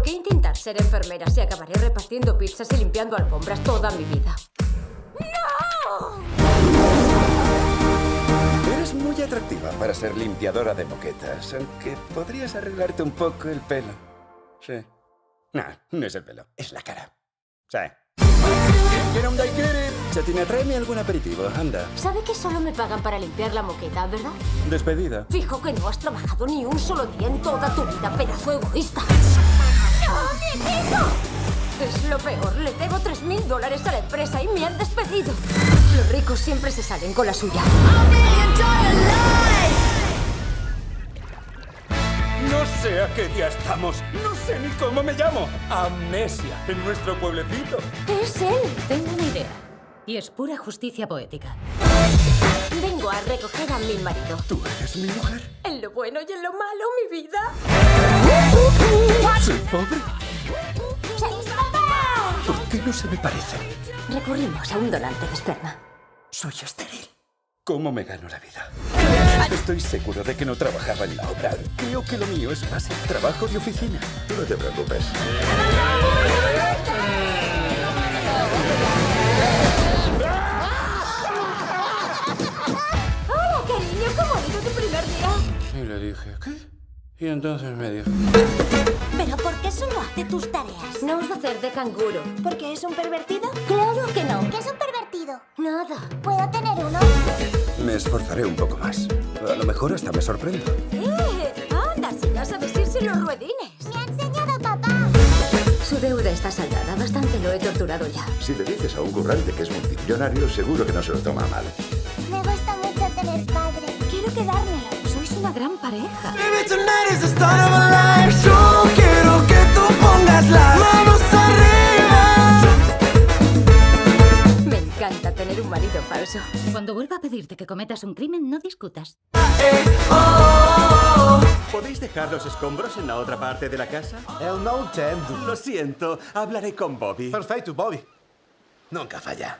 qué intentar ser enfermera si acabaré repartiendo pizzas y limpiando alfombras toda mi vida? ¡No! Eres muy atractiva para ser limpiadora de moquetas, aunque podrías arreglarte un poco el pelo. Sí. No es el pelo, es la cara. Sí. ¿Quiere un daiquiri? Chatina, tráeme algún aperitivo, anda. ¿Sabe que solo me pagan para limpiar la moqueta, verdad? Despedida. Fijo que no has trabajado ni un solo día en toda tu vida, pedazo egoísta. ¡No, nietito! Es lo peor. Le debo $3.000 a la empresa y me han despedido. Los ricos siempre se salen con la suya. No sé a qué día estamos. No sé ni cómo me llamo. Amnesia, en nuestro pueblecito. Es él. Tengo una idea. Y es pura justicia poética. Vengo a recoger a mi marido. ¿Tú eres mi mujer? En lo bueno y en lo malo, mi vida. ¿Soy pobre? ¡Sí, papá! ¿Por qué no se me parece? Recurrimos a un donante de esperma. Soy estéril. ¿Cómo me gano la vida? Estoy seguro de que no trabajaba en la obra. Creo que lo mío es más el trabajo de oficina. Tú no te preocupes. Hola, cariño. ¿Cómo ha ido tu primer día? Y le dije, ¿qué? Y entonces me dijo... ¿Pero por qué solo hace tus tareas? No os va a hacer de canguro. ¿Porque es un pervertido? Claro que no. ¿Qué es un pervertido? Nada. ¿Puedo tener uno? Me esforzaré un poco más. A lo mejor hasta me sorprendo. Anda, si ya sabes irse en los ruedines. Me ha enseñado papá. Su deuda está saldada. Bastante lo he torturado ya. Si le dices a un currante que es multimillonario, seguro que no se lo toma mal. Me gusta mucho tener padre. Quiero quedármelo. Sois una gran pareja. Baby, tonight is the start of a life. Yo quiero que tú pongas las manos arriba. Me encanta tener un marido falso. Cuando vuelva a pedirte que cometas un crimen, no discutas. ¿Podéis dejar los escombros en la otra parte de la casa? Eu não entendo. Lo siento, hablaré con Bobby. Perfeito, Bobby. Nunca falla.